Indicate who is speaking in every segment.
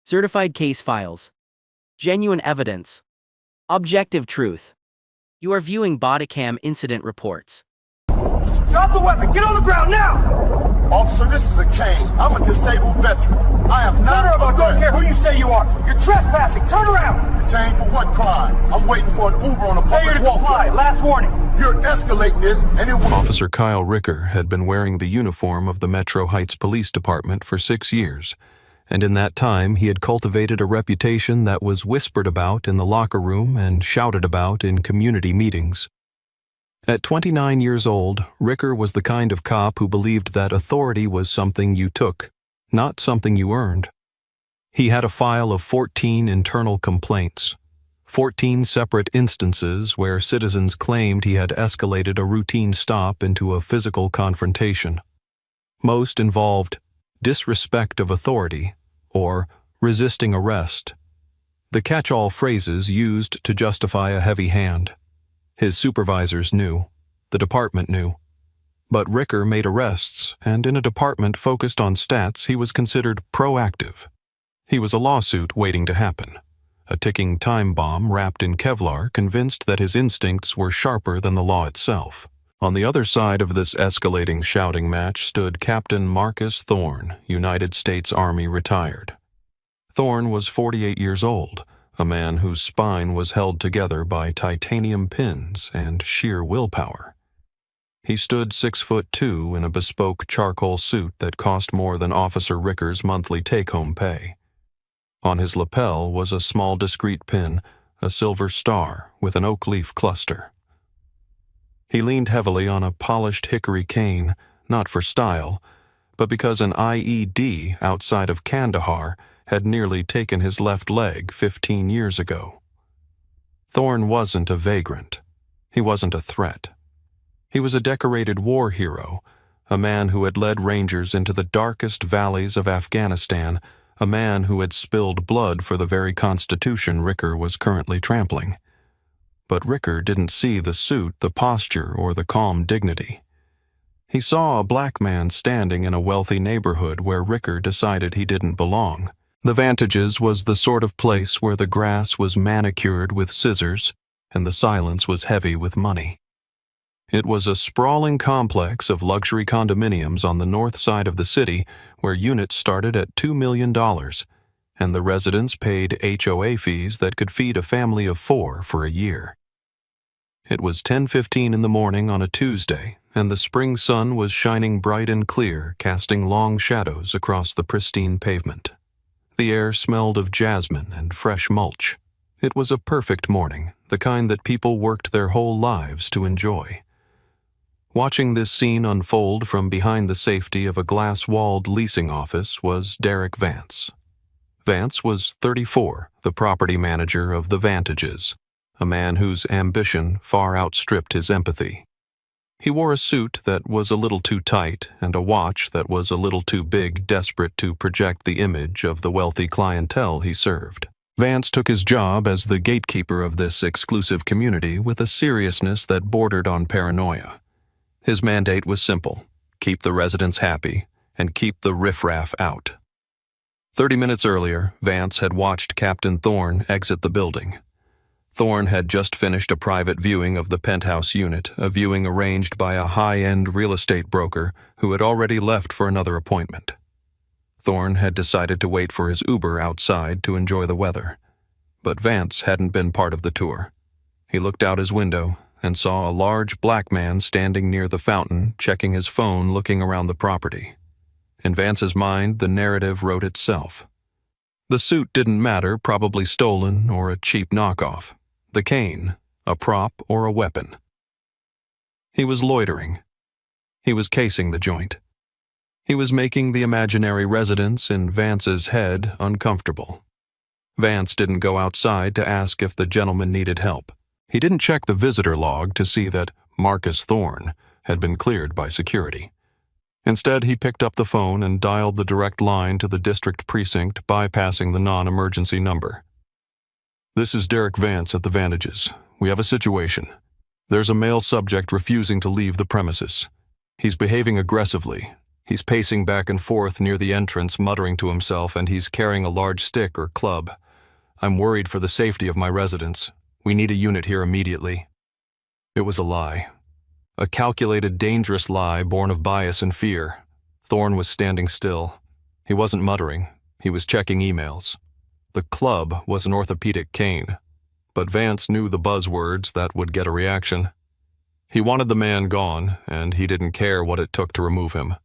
Speaker 1: Certified case files. Genuine evidence. Objective truth. You are viewing Bodycam incident reports.
Speaker 2: Drop the weapon! Get on the ground now!
Speaker 3: Officer, this is a cane. I'm a disabled veteran. I am not
Speaker 2: I don't care who you say you are. You're trespassing. Turn around!
Speaker 3: Detained for what crime? I'm waiting for an Uber on a
Speaker 2: Failure
Speaker 3: public
Speaker 2: to comply.
Speaker 3: walkway.
Speaker 2: Last warning.
Speaker 3: You're escalating this, and it will...
Speaker 4: Officer Kyle Ricker had been wearing the uniform of the Metro Heights Police Department for 6 years, and in that time he had cultivated a reputation that was whispered about in the locker room and shouted about in community meetings. At 29 years old, Ricker was the kind of cop who believed that authority was something you took, not something you earned. He had a file of 14 internal complaints, 14 separate instances where citizens claimed he had escalated a routine stop into a physical confrontation. Most involved disrespect of authority or resisting arrest, the catch-all phrases used to justify a heavy hand. His supervisors knew, the department knew. But Ricker made arrests, and in a department focused on stats, he was considered proactive. He was a lawsuit waiting to happen, a ticking time bomb wrapped in Kevlar, convinced that his instincts were sharper than the law itself. On the other side of this escalating shouting match stood Captain Marcus Thorne, United States Army retired. Thorne was 48 years old, a man whose spine was held together by titanium pins and sheer willpower. He stood 6'2" in a bespoke charcoal suit that cost more than Officer Ricker's monthly take-home pay. On his lapel was a small discreet pin, a silver star with an oak leaf cluster. He leaned heavily on a polished hickory cane, not for style, but because an IED outside of Kandahar had nearly taken his left leg 15 years ago. Thorne wasn't a vagrant. He wasn't a threat. He was a decorated war hero, a man who had led Rangers into the darkest valleys of Afghanistan, a man who had spilled blood for the very Constitution Ricker was currently trampling. But Ricker didn't see the suit, the posture, or the calm dignity. He saw a black man standing in a wealthy neighborhood where Ricker decided he didn't belong. The Vantages was the sort of place where the grass was manicured with scissors and the silence was heavy with money. It was a sprawling complex of luxury condominiums on the north side of the city where units started at $2 million, and the residents paid HOA fees that could feed a family of 4 for a year. It was 10:15 in the morning on a Tuesday, and the spring sun was shining bright and clear, casting long shadows across the pristine pavement. The air smelled of jasmine and fresh mulch. It was a perfect morning, the kind that people worked their whole lives to enjoy. Watching this scene unfold from behind the safety of a glass-walled leasing office was Derek Vance. Vance was 34, the property manager of the Vantages, a man whose ambition far outstripped his empathy. He wore a suit that was a little too tight and a watch that was a little too big, desperate to project the image of the wealthy clientele he served. Vance took his job as the gatekeeper of this exclusive community with a seriousness that bordered on paranoia. His mandate was simple: keep the residents happy and keep the riffraff out. 30 minutes earlier, Vance had watched Captain Thorne exit the building. Thorne had just finished a private viewing of the penthouse unit, a viewing arranged by a high-end real estate broker who had already left for another appointment. Thorne had decided to wait for his Uber outside to enjoy the weather. But Vance hadn't been part of the tour. He looked out his window and saw a large black man standing near the fountain, checking his phone, looking around the property. In Vance's mind, the narrative wrote itself. The suit didn't matter, probably stolen or a cheap knockoff. The cane, a prop or a weapon. He was loitering. He was casing the joint. He was making the imaginary residents in Vance's head uncomfortable. Vance didn't go outside to ask if the gentleman needed help. He didn't check the visitor log to see that Marcus Thorne had been cleared by security. Instead, he picked up the phone and dialed the direct line to the district precinct, bypassing the non-emergency number. "This is Derek Vance at the Vantages. We have a situation. There's a male subject refusing to leave the premises. He's behaving aggressively. He's pacing back and forth near the entrance, muttering to himself, and he's carrying a large stick or club. I'm worried for the safety of my residents. We need a unit here immediately. It was a lie. A calculated, dangerous lie born of bias and fear. Thorne was standing still. He wasn't muttering. He was checking emails. The club was an orthopedic cane, but Vance knew the buzzwords that would get a reaction. He wanted the man gone, and he didn't care what it took to remove him.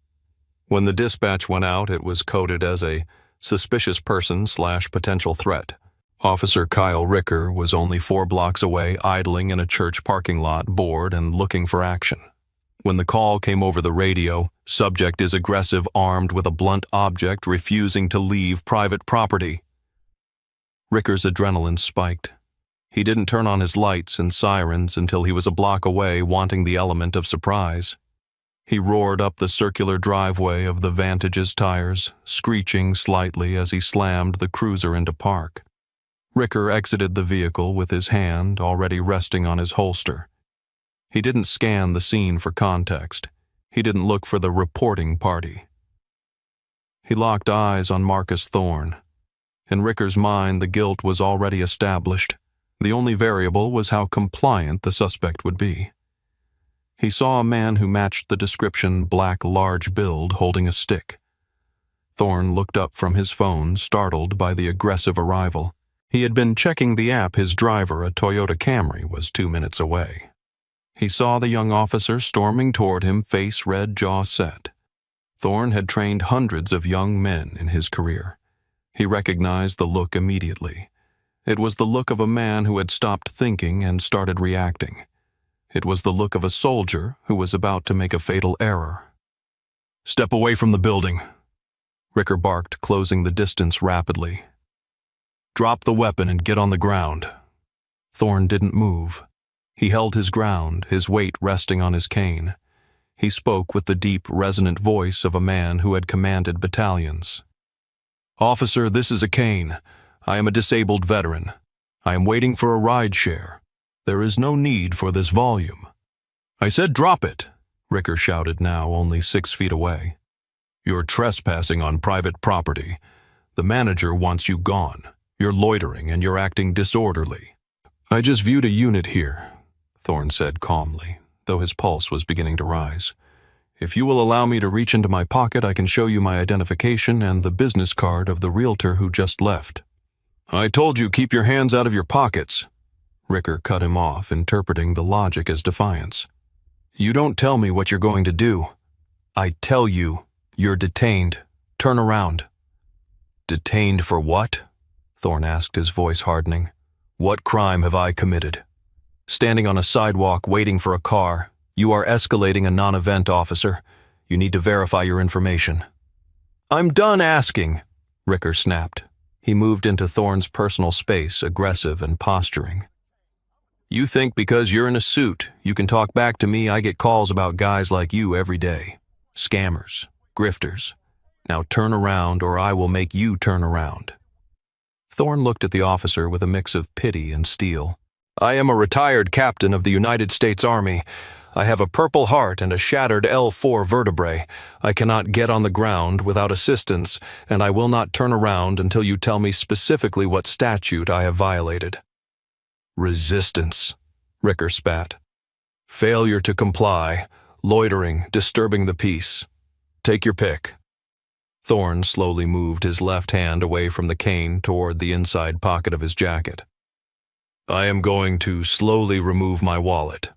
Speaker 4: When the dispatch went out, it was coded as a suspicious person/potential threat. Officer Kyle Ricker was only 4 blocks away, idling in a church parking lot, bored and looking for action. When the call came over the radio, subject is aggressive, armed with a blunt object, refusing to leave private property. Ricker's adrenaline spiked. He didn't turn on his lights and sirens until he was a block away, wanting the element of surprise. He roared up the circular driveway of the Vantage's tires, screeching slightly as he slammed the cruiser into park. Ricker exited the vehicle with his hand already resting on his holster. He didn't scan the scene for context. He didn't look for the reporting party. He locked eyes on Marcus Thorne. In Ricker's mind, the guilt was already established. The only variable was how compliant the suspect would be. He saw a man who matched the description, black, large build, holding a stick. Thorne looked up from his phone, startled by the aggressive arrival. He had been checking the app his driver, a Toyota Camry, was 2 minutes away. He saw the young officer storming toward him, face red, jaw set. Thorne had trained hundreds of young men in his career. He recognized the look immediately. It was the look of a man who had stopped thinking and started reacting. It was the look of a soldier who was about to make a fatal error. "Step away from the building," Ricker barked, closing the distance rapidly. "Drop the weapon and get on the ground." Thorne didn't move. He held his ground, his weight resting on his cane. He spoke with the deep, resonant voice of a man who had commanded battalions. "Officer, this is a cane. I am a disabled veteran. I am waiting for a ride share. There is no need for this volume." "I said drop it," Ricker shouted, now only 6 feet away. "You're trespassing on private property. The manager wants you gone. You're loitering and you're acting disorderly." "I just viewed a unit here," Thorne said calmly, though his pulse was beginning to rise. "If you will allow me to reach into my pocket, I can show you my identification and the business card of the realtor who just left." "I told you keep your hands out of your pockets." Ricker cut him off, interpreting the logic as defiance. "You don't tell me what you're going to do. I tell you, you're detained. Turn around." "Detained for what?" Thorne asked, his voice hardening. "What crime have I committed?" "Standing on a sidewalk waiting for a car. You are escalating a non-event, officer. You need to verify your information." "I'm done asking," Ricker snapped. He moved into Thorne's personal space, aggressive and posturing. "You think because you're in a suit, you can talk back to me? I get calls about guys like you every day. Scammers, grifters. Now turn around or I will make you turn around." Thorne looked at the officer with a mix of pity and steel. "I am a retired captain of the United States Army. I have a Purple Heart and a shattered L4 vertebrae. I cannot get on the ground without assistance, and I will not turn around until you tell me specifically what statute I have violated." "Resistance," Ricker spat. "Failure to comply, loitering, disturbing the peace. Take your pick." Thorne slowly moved his left hand away from the cane toward the inside pocket of his jacket. "I am going to slowly remove my wallet."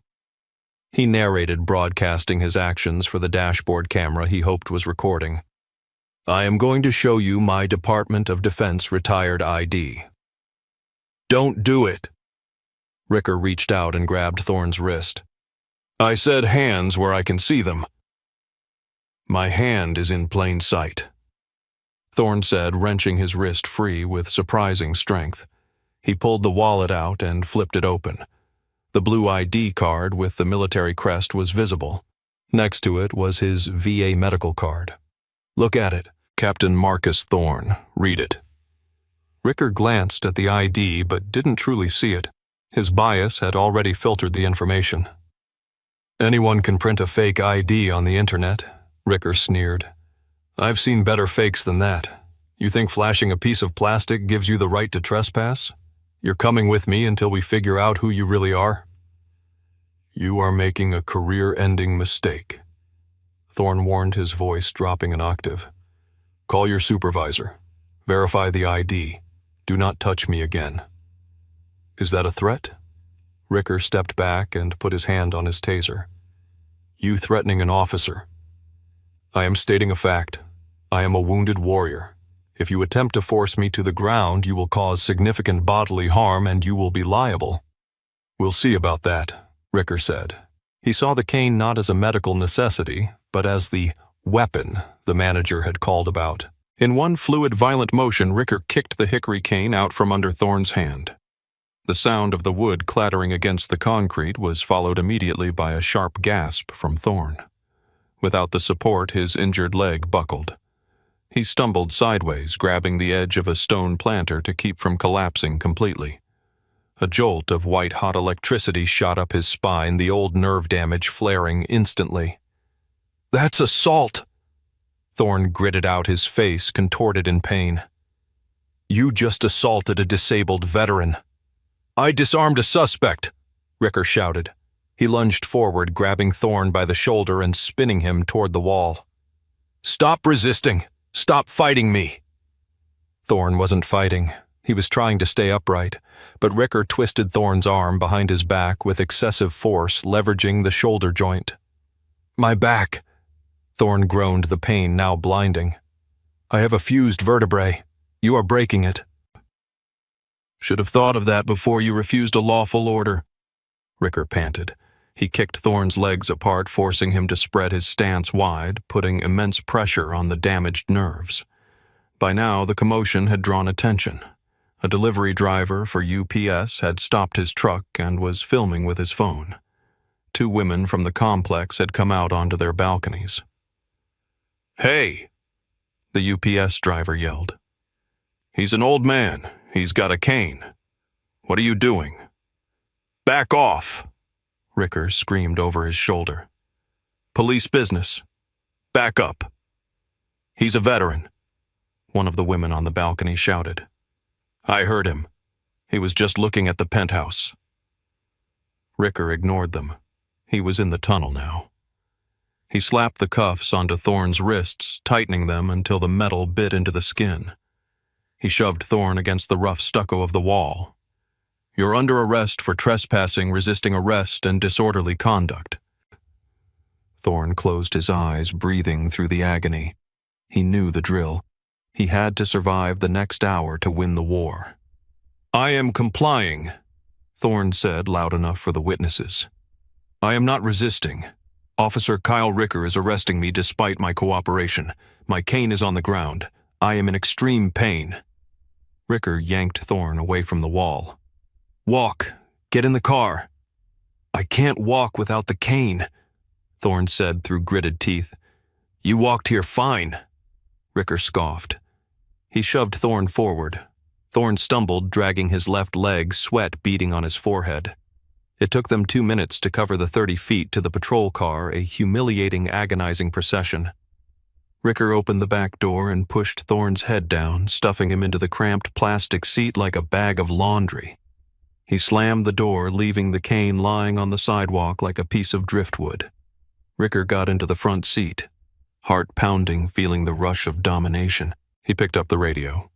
Speaker 4: He narrated, broadcasting his actions for the dashboard camera he hoped was recording. "I am going to show you my Department of Defense retired ID." "Don't do it." Ricker reached out and grabbed Thorne's wrist. "I said hands where I can see them." "My hand is in plain sight," Thorne said, wrenching his wrist free with surprising strength. He pulled the wallet out and flipped it open. The blue ID card with the military crest was visible. Next to it was his VA medical card. "Look at it, Captain Marcus Thorne. Read it." Ricker glanced at the ID but didn't truly see it. His bias had already filtered the information. "Anyone can print a fake ID on the internet," Ricker sneered. I've seen better fakes than that. You think flashing a piece of plastic gives you the right to trespass? You're coming with me until we figure out who you really are? You are making a career-ending mistake. Thorne warned, his voice dropping an octave. Call your supervisor. Verify the ID. Do not touch me again. Is that a threat? Ricker stepped back and put his hand on his taser. You threatening an officer. I am stating a fact. I am a wounded warrior. If you attempt to force me to the ground, you will cause significant bodily harm and you will be liable. We'll see about that, Ricker said. He saw the cane not as a medical necessity, but as the weapon the manager had called about. In one fluid, violent motion, Ricker kicked the hickory cane out from under Thorne's hand. The sound of the wood clattering against the concrete was followed immediately by a sharp gasp from Thorne. Without the support, his injured leg buckled. He stumbled sideways, grabbing the edge of a stone planter to keep from collapsing completely. A jolt of white-hot electricity shot up his spine, the old nerve damage flaring instantly. That's assault! Thorne gritted out, his face contorted in pain. You just assaulted a disabled veteran. I disarmed a suspect, Ricker shouted. He lunged forward, grabbing Thorne by the shoulder and spinning him toward the wall. Stop resisting! Stop fighting me! Thorne wasn't fighting. He was trying to stay upright, but Ricker twisted Thorne's arm behind his back with excessive force, leveraging the shoulder joint. My back! Thorne groaned, the pain now blinding. I have a fused vertebrae. You are breaking it. Should have thought of that before you refused a lawful order, Ricker panted. He kicked Thorne's legs apart, forcing him to spread his stance wide, putting immense pressure on the damaged nerves. By now, the commotion had drawn attention. A delivery driver for UPS had stopped his truck and was filming with his phone. 2 women from the complex had come out onto their balconies. Hey! The UPS driver yelled. He's an old man. He's got a cane. What are you doing? Back off! Ricker screamed over his shoulder. Police business. Back up. He's a veteran, one of the women on the balcony shouted. I heard him. He was just looking at the penthouse. Ricker ignored them. He was in the tunnel now. He slapped the cuffs onto Thorne's wrists, tightening them until the metal bit into the skin. He shoved Thorne against the rough stucco of the wall. You're under arrest for trespassing, resisting arrest, and disorderly conduct. Thorne closed his eyes, breathing through the agony. He knew the drill. He had to survive the next hour to win the war. I am complying, Thorne said, loud enough for the witnesses. I am not resisting. Officer Kyle Ricker is arresting me despite my cooperation. My cane is on the ground. I am in extreme pain. Ricker yanked Thorne away from the wall. Walk. Get in the car. I can't walk without the cane, Thorne said through gritted teeth. You walked here fine, Ricker scoffed. He shoved Thorne forward. Thorne stumbled, dragging his left leg, sweat beading on his forehead. It took them 2 minutes to cover the 30 feet to the patrol car, a humiliating, agonizing procession. Ricker opened the back door and pushed Thorne's head down, stuffing him into the cramped plastic seat like a bag of laundry. He slammed the door, leaving the cane lying on the sidewalk like a piece of driftwood. Ricker got into the front seat, heart pounding, feeling the rush of domination. He picked up the radio.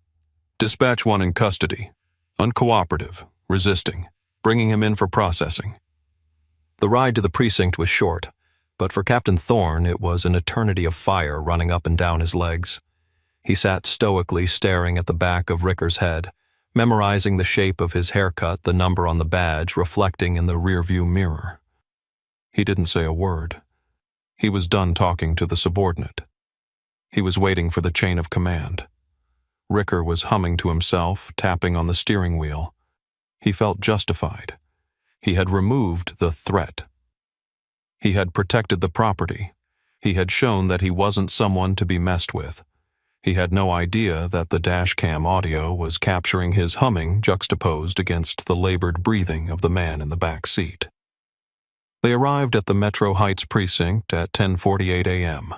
Speaker 4: Dispatch 1 in custody. Uncooperative, resisting, bringing him in for processing. The ride to the precinct was short, but for Captain Thorne it was an eternity of fire running up and down his legs. He sat stoically staring at the back of Ricker's head, memorizing the shape of his haircut, the number on the badge reflecting in the rearview mirror. He didn't say a word. He was done talking to the subordinate. He was waiting for the chain of command. Ricker was humming to himself, tapping on the steering wheel. He felt justified. He had removed the threat. He had protected the property. He had shown that he wasn't someone to be messed with. He had no idea that the dashcam audio was capturing his humming juxtaposed against the labored breathing of the man in the back seat. They arrived at the Metro Heights precinct at 10:48 a.m.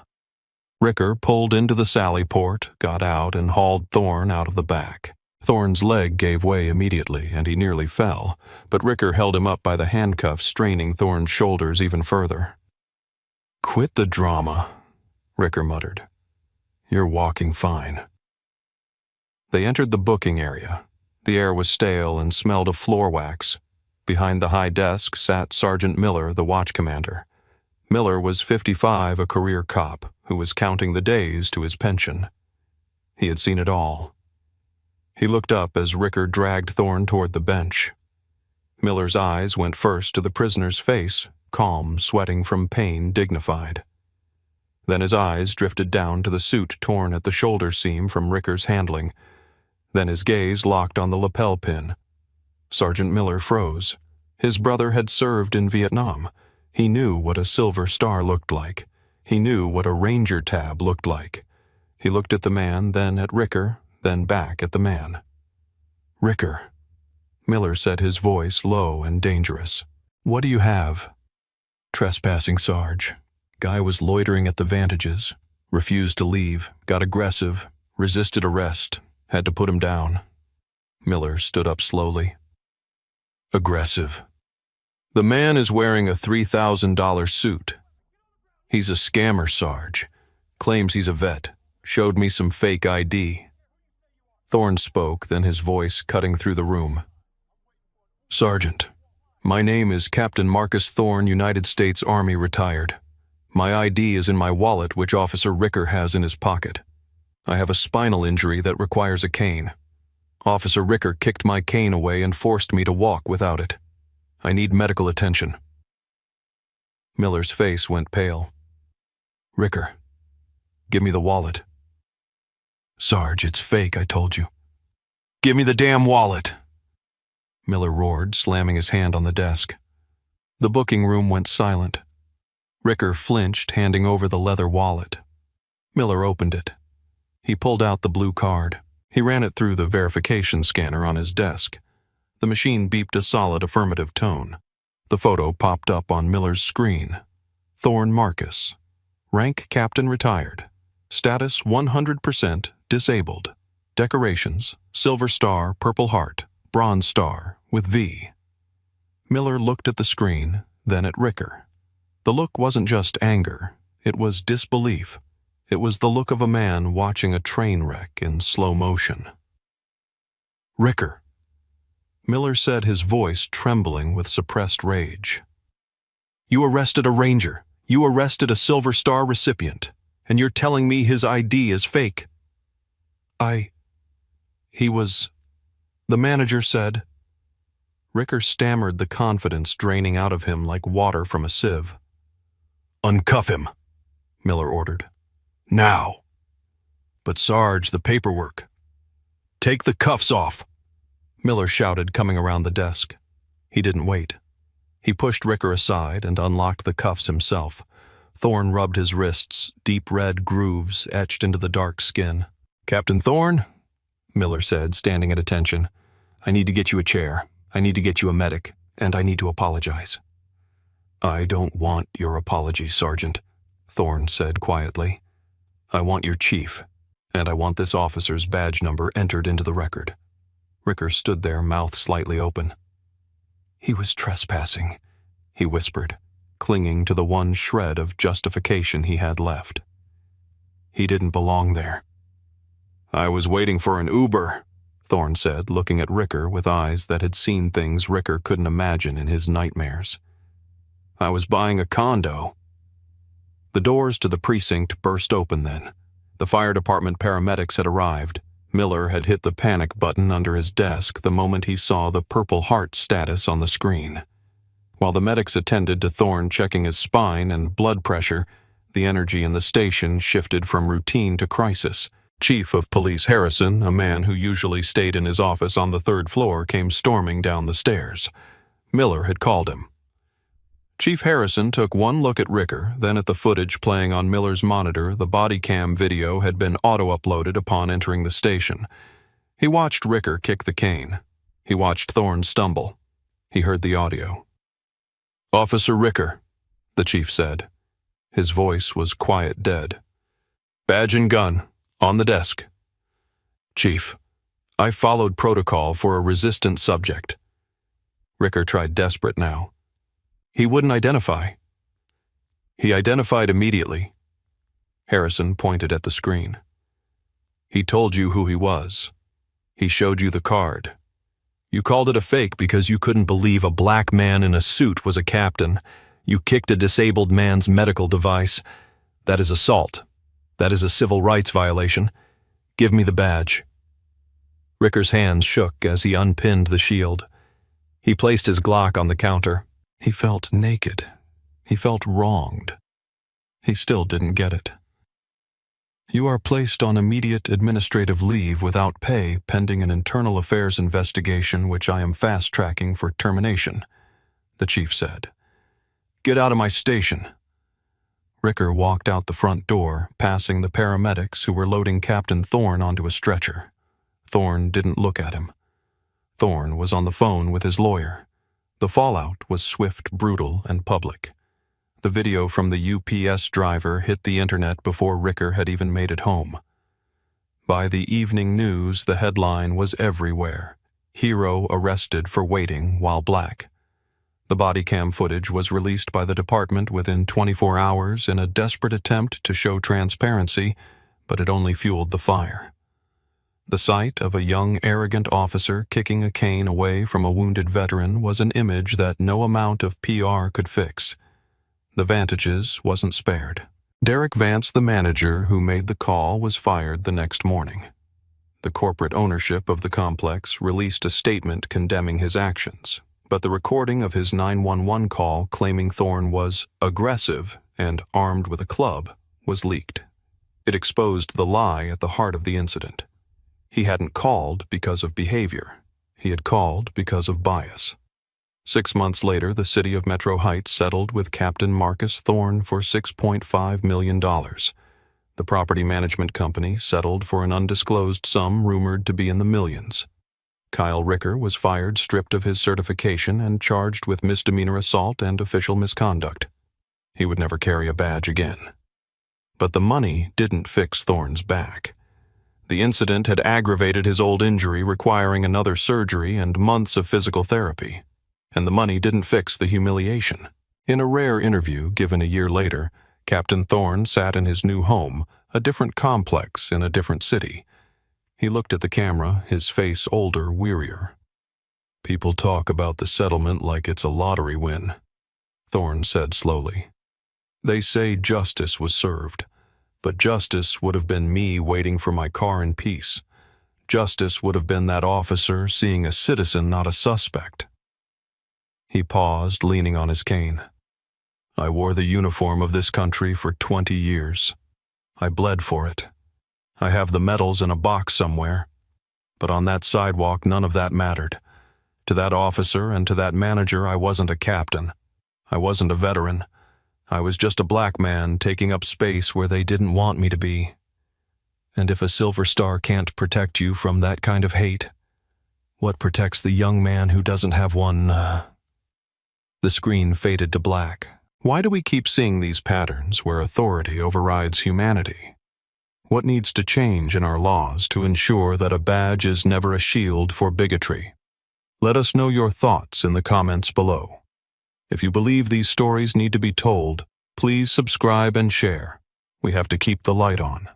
Speaker 4: Ricker pulled into the sally port, got out, and hauled Thorne out of the back. Thorne's leg gave way immediately, and he nearly fell, but Ricker held him up by the handcuffs, straining Thorne's shoulders even further. "Quit the drama," Ricker muttered. "You're walking fine." They entered the booking area. The air was stale and smelled of floor wax. Behind the high desk sat Sergeant Miller, the watch commander. Miller was 55, a career cop, who was counting the days to his pension. He had seen it all. He looked up as Ricker dragged Thorne toward the bench. Miller's eyes went first to the prisoner's face, calm, sweating from pain, dignified. Then his eyes drifted down to the suit torn at the shoulder seam from Ricker's handling. Then his gaze locked on the lapel pin. Sergeant Miller froze. His brother had served in Vietnam. He knew what a silver star looked like. He knew what a ranger tab looked like. He looked at the man, then at Ricker, then back at the man. "Ricker," Miller said, his voice low and dangerous. "What do you have?" "Trespassing, Sarge. Guy was loitering at the Vantages. Refused to leave, got aggressive, resisted arrest, had to put him down." Miller stood up slowly. "Aggressive. The man is wearing a $3,000 suit. He's a scammer, Sarge. Claims he's a vet. Showed me some fake ID." Thorne spoke, then his voice cutting through the room. "Sergeant, my name is Captain Marcus Thorne, United States Army, retired. My ID is in my wallet, which Officer Ricker has in his pocket. I have a spinal injury that requires a cane. Officer Ricker kicked my cane away and forced me to walk without it. I need medical attention." Miller's face went pale. "Ricker, give me the wallet." "Sarge, it's fake, I told you." "Give me the damn wallet!" Miller roared, slamming his hand on the desk. The booking room went silent. Ricker flinched, handing over the leather wallet. Miller opened it. He pulled out the blue card. He ran it through the verification scanner on his desk. The machine beeped a solid affirmative tone. The photo popped up on Miller's screen. Thorne Marcus. Rank Captain retired. Status 100% disabled. Decorations, Silver Star, Purple Heart, Bronze Star, with V. Miller looked at the screen, then at Ricker. The look wasn't just anger, it was disbelief. It was the look of a man watching a train wreck in slow motion. "Ricker," Miller said, his voice trembling with suppressed rage. "You arrested a ranger. You arrested a Silver Star recipient. And you're telling me his ID is fake." The manager said. Ricker stammered, the confidence draining out of him like water from a sieve. "Uncuff him," Miller ordered. "Now." "But Sarge, the paperwork." "Take the cuffs off," Miller shouted, coming around the desk. He didn't wait. He pushed Ricker aside and unlocked the cuffs himself. Thorne rubbed his wrists, deep red grooves etched into the dark skin. "Captain Thorne," Miller said, standing at attention, "I need to get you a chair. I need to get you a medic, and I need to apologize." "I don't want your apology, Sergeant," Thorne said quietly. "I want your chief, and I want this officer's badge number entered into the record." Ricker stood there, mouth slightly open. "He was trespassing," he whispered, clinging to the one shred of justification he had left. "He didn't belong there." "I was waiting for an Uber," Thorne said, looking at Ricker with eyes that had seen things Ricker couldn't imagine in his nightmares. "I was buying a condo." The doors to the precinct burst open then. The fire department paramedics had arrived. Miller had hit the panic button under his desk the moment he saw the Purple Heart status on the screen. While the medics attended to Thorne checking his spine and blood pressure, the energy in the station shifted from routine to crisis. Chief of Police Harrison, a man who usually stayed in his office on the third floor, came storming down the stairs. Miller had called him. Chief Harrison took one look at Ricker, then at the footage playing on Miller's monitor. The body cam video had been auto-uploaded upon entering the station. He watched Ricker kick the cane. He watched Thorne stumble. He heard the audio. "Officer Ricker," the chief said. His voice was quiet dead. Badge and gun, on the desk. Chief, I followed protocol for a resistant subject. Ricker tried desperate now. He wouldn't identify. He identified immediately. Harrison pointed at the screen. He told you who he was. He showed you the card. You called it a fake because you couldn't believe a black man in a suit was a captain. You kicked a disabled man's medical device. That is assault. That is a civil rights violation. Give me the badge. Ricker's hands shook as he unpinned the shield. He placed his Glock on the counter. He felt naked. He felt wronged. He still didn't get it. You are placed on immediate administrative leave without pay pending an internal affairs investigation which I am fast-tracking for termination, the chief said. Get out of my station. Ricker walked out the front door, passing the paramedics who were loading Captain Thorne onto a stretcher. Thorne didn't look at him. Thorne was on the phone with his lawyer. The fallout was swift, brutal, and public. The video from the UPS driver hit the internet before Ricker had even made it home. By the evening news, the headline was everywhere. Hero arrested for waiting while black. The body cam footage was released by the department within 24 hours in a desperate attempt to show transparency, but it only fueled the fire. The sight of a young, arrogant officer kicking a cane away from a wounded veteran was an image that no amount of PR could fix. The Vantages wasn't spared. Derek Vance, the manager who made the call, was fired the next morning. The corporate ownership of the complex released a statement condemning his actions, but the recording of his 911 call claiming Thorne was aggressive and armed with a club was leaked. It exposed the lie at the heart of the incident. He hadn't called because of behavior. He had called because of bias. 6 months later, the city of Metro Heights settled with Captain Marcus Thorne for $6.5 million. The property management company settled for an undisclosed sum rumored to be in the millions. Kyle Ricker was fired, stripped of his certification, and charged with misdemeanor assault and official misconduct. He would never carry a badge again. But the money didn't fix Thorne's back. The incident had aggravated his old injury, requiring another surgery and months of physical therapy. And the money didn't fix the humiliation. In a rare interview given a year later, Captain Thorne sat in his new home, a different complex in a different city. He looked at the camera, his face older, wearier. People talk about the settlement like it's a lottery win, Thorne said slowly. They say justice was served, but justice would have been me waiting for my car in peace. Justice would have been that officer seeing a citizen, not a suspect. He paused, leaning on his cane. I wore the uniform of this country for 20 years. I bled for it. I have the medals in a box somewhere. But on that sidewalk, none of that mattered. To that officer and to that manager, I wasn't a captain. I wasn't a veteran. I was just a black man taking up space where they didn't want me to be. And if a Silver Star can't protect you from that kind of hate, what protects the young man who doesn't have one, The screen faded to black. Why do we keep seeing these patterns where authority overrides humanity? What needs to change in our laws to ensure that a badge is never a shield for bigotry? Let us know your thoughts in the comments below. If you believe these stories need to be told, please subscribe and share. We have to keep the light on.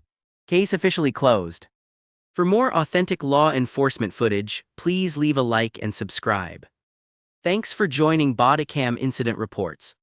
Speaker 1: Case officially closed. For more authentic law enforcement footage, please leave a like and subscribe. Thanks for joining Bodycam Incident Reports.